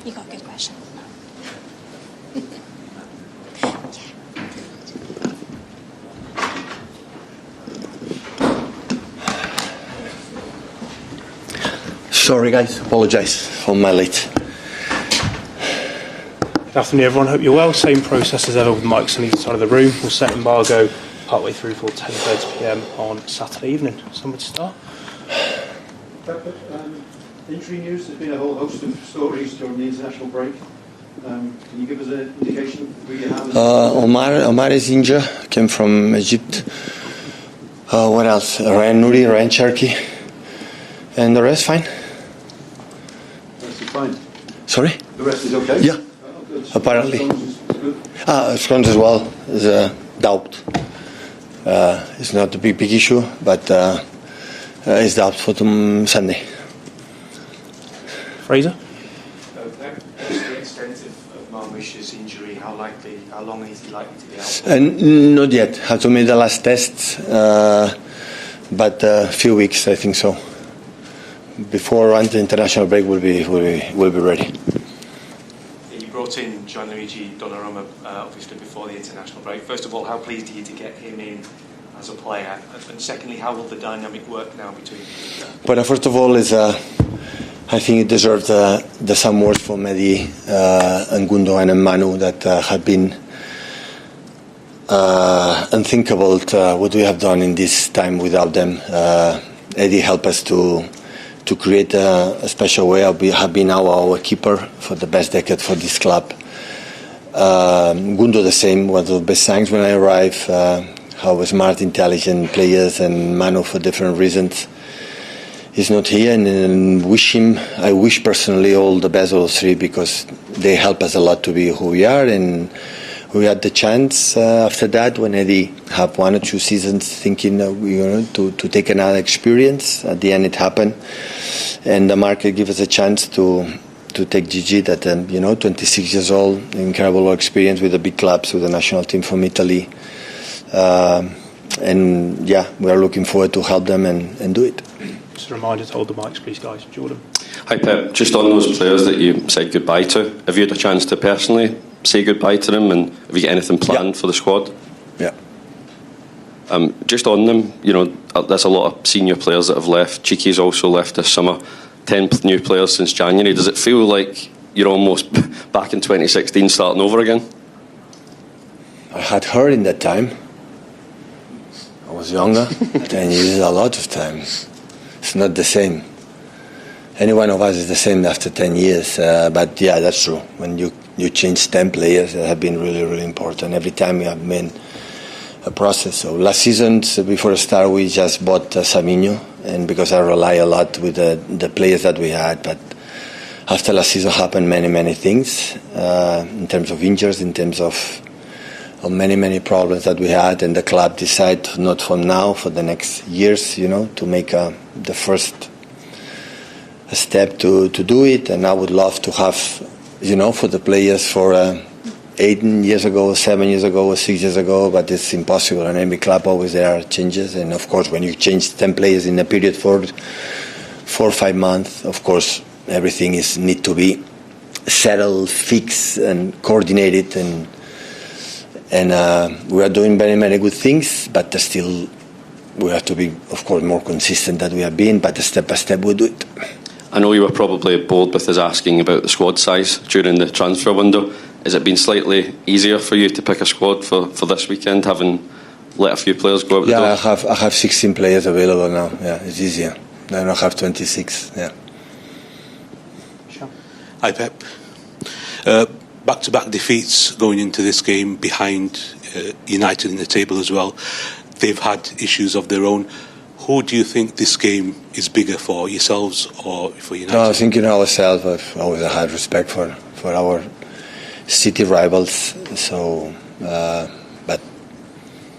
You got a good question. Sorry guys, apologise for my late. Good afternoon everyone, hope you're well. Same process as ever with mics on either side of the room. We'll set embargo partway through for 10:30pm on Saturday evening. Somewhere to start? Injury news, there's been a whole host of stories during the international break. Can you give us an indication who you have? Omar is injured, came from Egypt. What else? Ryan Nuri, Ryan Cherky. And the rest fine. The rest is fine. Sorry? The rest is okay? Yeah. Apparently. Stones as well is a doubt. It's not a big issue, but it's doubt for Sunday. Fraser? What's the extent of Marmoush's injury? How long is he likely to be out? Not yet. Had to make the last test, but a few weeks, I think so. Before the international break, we'll be ready. You brought in Gianluigi Donnarumma, obviously before the international break. First of all, how pleased are you to get him in as a player? And secondly, how will the dynamic work now between you? But first of all, I think it deserves the some words from Mehdi and Gundo and Manu that have been unthinkable what we have done in this time without them. Eddie helped us to create a special way. Have been our keeper for the best decade for this club. Gundo the same, one of the best things when I arrived. How smart, intelligent players, and Manu for different reasons. He's not here, and I wish personally all the best, all three, because they help us a lot to be who we are. And we had the chance after that, when Eddie had 1 or 2 seasons thinking to take another experience. At the end, it happened, and the market gave us a chance to take Gigi, that 26 years old, incredible experience with the big clubs, with the national team from Italy, and yeah, we are looking forward to help them and do it. Just a reminder to hold the mics, please, guys. Jordan. Hi Pep, just on those players that you said goodbye to, have you had a chance to personally say goodbye to them, and have you got anything planned for the squad? Yeah. Just on them, there's a lot of senior players that have left. Cheeky's also left this summer. 10 new players since January. Does it feel like you're almost back in 2016 starting over again? I had her in that time. I was younger. 10 years is a lot of time. It's not the same. Any one of us is the same after 10 years. But yeah, that's true. When you change 10 players, that have been really, really important. Every time we have made a process. So last season, before the start, we just bought Savinho, and because I rely a lot with the players that we had. But after last season happened many things in terms of injuries, in terms of many problems that we had, and the club decided not from now, for the next years, to make the first step to do it. And I would love to have, for the players for 8 years ago, 7 years ago, or 6 years ago, but it's impossible. And every club always there are changes, and of course when you change 10 players in a period for 4 or 5 months, of course everything need to be settled, fixed, and coordinated, and we are doing many good things, but still we have to be, of course, more consistent than we have been, but step by step we do it. I know you were probably bold with us asking about the squad size during the transfer window. Has it been slightly easier for you to pick a squad for this weekend, having let a few players go out the door? Yeah, I have 16 players available now. Yeah, it's easier. I don't have 26. Yeah. Sure. Hi Pep. Back-to-back defeats going into this game behind United in the table as well. They've had issues of their own. Who do you think this game is bigger for, yourselves or for United? No, I think ourselves. I've always had respect for our city rivals. So, but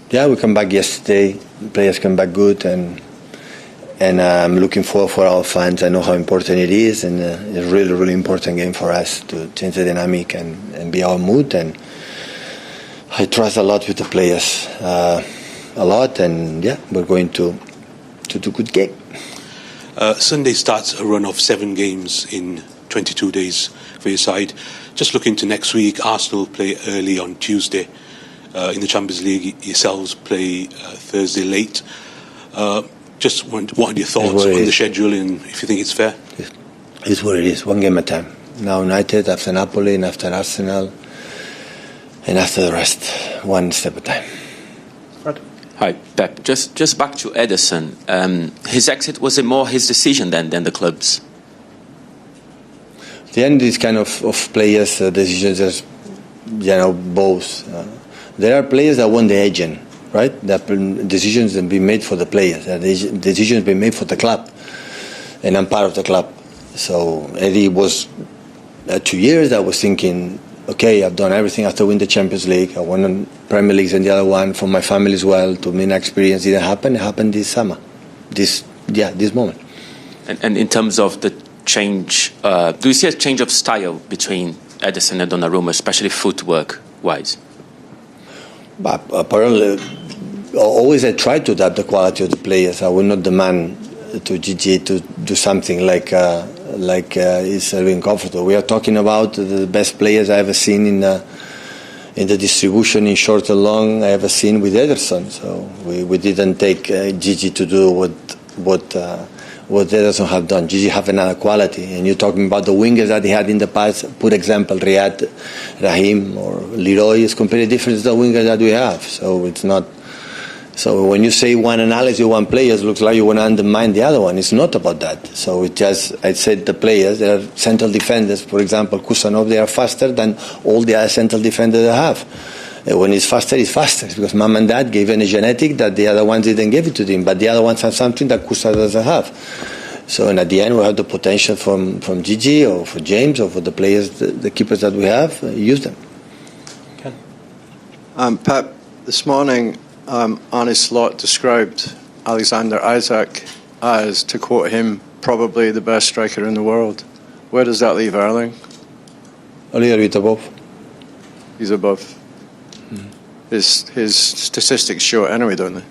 yeah, we come back yesterday. Players come back good, and I'm looking forward for our fans. I know how important it is, and it's a really important game for us to change the dynamic and be our mood. And I trust a lot with the players, a lot, and yeah, we're going to do a good game. Sunday starts a run of 7 games in 22 days for your side. Just looking to next week, Arsenal play early on Tuesday in the Champions League. Yourselves play Thursday late. Just what are your thoughts on the schedule and if you think it's fair? It's what it is, one game at a time. Now United, after Napoli, and after Arsenal, and after the rest, one step at a time. Fred? Hi, Pep. Just back to Ederson. His exit, was it more his decision than the club's? The end is kind of players' decisions, as both. There are players that want the agent, right? That decisions have been made for the players. Decisions have been made for the club, and I'm part of the club. So Eddie was 2 years. I was thinking, okay, I've done everything after win the Champions League. I won Premier Leagues and the other one for my family as well. To me, an experience didn't happen. It happened this summer, this moment. And in terms of the change, do you see a change of style between Ederson and Donnarumma, especially footwork-wise? But apparently, always I try to adapt the quality of the players. I will not demand to Gigi to do something like is really comfortable. We are talking about the best players I ever seen in the distribution in short and long I ever seen with Ederson. So we didn't take Gigi to do what Ederson have done. Gigi have another quality, and you're talking about the wingers that he had in the past. For example, Riyad, Raheem, or Leroy is completely different to the wingers that we have. So it's not. So when you say one analysis, one player, it looks like you want to undermine the other one. It's not about that. So it just, I said the players, they are central defenders. For example, Kusanov, they are faster than all the other central defenders they have. When it's faster, it's faster. Because mom and dad gave them a genetic that the other ones didn't give it to them. But the other ones have something that Kusa doesn't have. So and at the end, we have the potential from Gigi or for James or for the players, the keepers that we have, use them. Ken? Pep, this morning, Arne Slot described Alexander Isak as, to quote him, probably the best striker in the world. Where does that leave Erling? A little bit above. He's above. His statistics show it anyway, don't they?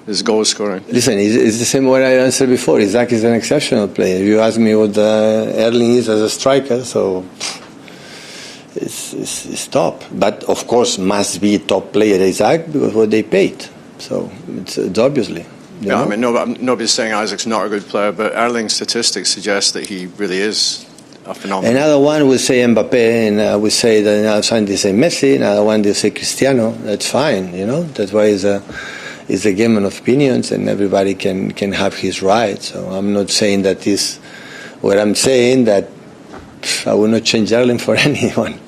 His goal scoring. Listen, it's the same way I answered before. Isaac is an exceptional player. You ask me what Erling is as a striker, so it's top. But of course, must be top player Isaac because what they paid. So it's obviously. Yeah, I mean, nobody's saying Isaac's not a good player, but Erling's statistics suggest that he really is a phenomenon. Another one will say Mbappe, and I will say that another one they say Messi, another one they say Cristiano. That's fine, That's why it's a game of opinions, and everybody can have his right. So I'm not saying that is what I'm saying, that I will not change Erling for anyone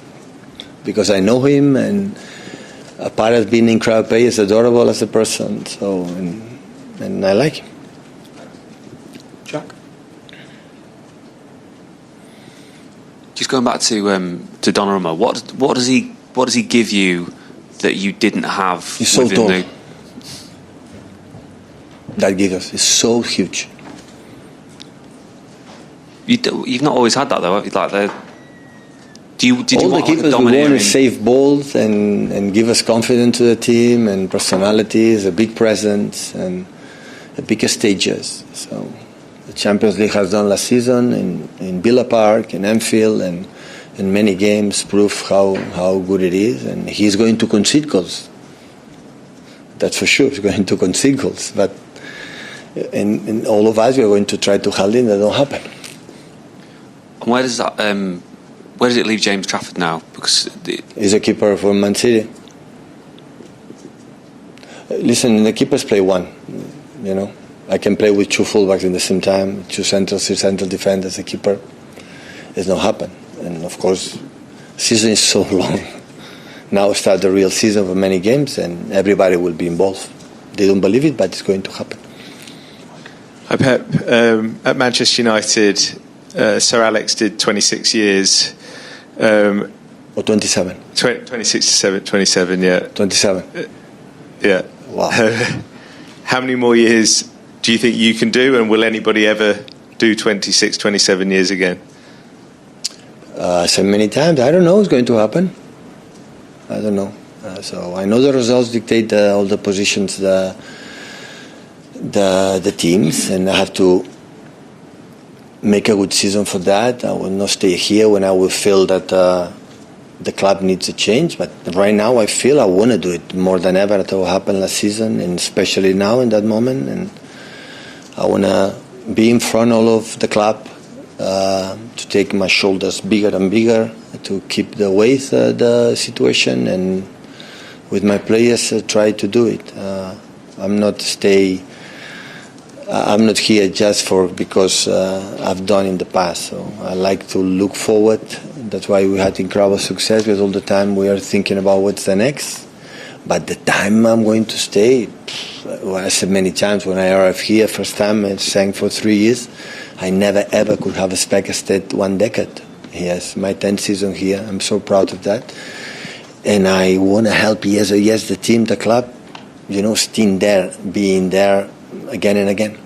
because I know him, and apart of being incredible player, he's adorable as a person. So and I like him. Jack? Just going back to Donnarumma, what does he give you that you didn't have? He's so tall. That gives us is so huge. You've not always had that though. Did you all want the keepers like a want to domineering... save balls and give us confidence to the team and personalities, a big presence and a bigger stages. So the Champions League has done last season in Villa Park, in Anfield, and in many games prove how good it is. And he's going to concede goals. That's for sure. He's going to concede goals. But and all of us, we are going to try to hold in that don't happen. And where does that? Where does it leave James Trafford now? Because he's a keeper for Man City. Listen, the keepers play one. I can play with two fullbacks at the same time, two central defenders. A keeper, it's not happen. And of course, season is so long. Now start the real season for many games, and everybody will be involved. They don't believe it, but it's going to happen. Hi Pep. At Manchester United, Sir Alex did 26 years. Or 27. 27, yeah. 27. Yeah. Wow. How many more years do you think you can do, and will anybody ever do 26, 27 years again? So many times. I don't know what's going to happen. I don't know. So I know the results dictate all the positions, the teams, and I have to make a good season for that. I will not stay here when I will feel that the club needs a change. But right now I feel I want to do it more than ever. That will happen last season, and especially now in that moment. And I want to be in front all of the club, to take my shoulders bigger and bigger, to keep the weight the situation, and with my players try to do it. I'm not here just because I've done in the past. So I like to look forward. That's why we had incredible success, because all the time we are thinking about what's the next. But the time I'm going to stay, I said many times when I arrived here, first time I sang for 3 years, I never ever could have expected to stay 1 decade. Yes, my 10th season here. I'm so proud of that. And I want to help, yes, the team, the club, staying there, being there again and again.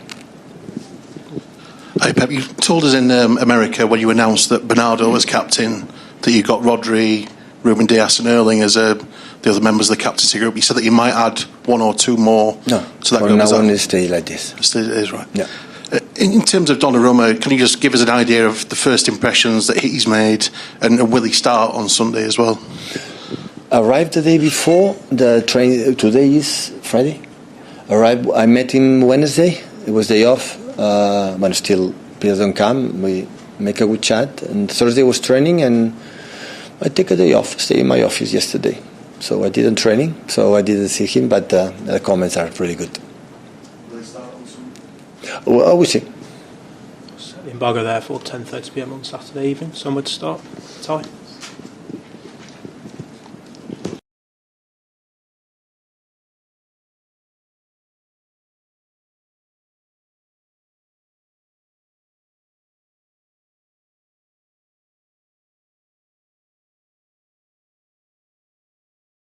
Hey Pep, you told us in America when you announced that Bernardo was captain, that you got Rodri, Ruben Dias and Erling as the other members of the captaincy group. You said that you might add 1 or 2 more. No, to that well, group. I want to stay like this. It is right. Yeah. In terms of Donnarumma, can you just give us an idea of the first impressions that he's made, and will he start on Sunday as well? Arrived the day before the train. Today is Friday. Arrived. I met him Wednesday. It was day off. But still, players don't come. We make a good chat. And Thursday was training, and I take a day off. Stay in my office yesterday. So I didn't training. So I didn't see him. But the comments are pretty good. Will he start on Sunday? Well, I will see. Set the embargo there for 10:30 p.m. on Saturday evening. Somewhere to start. Ty?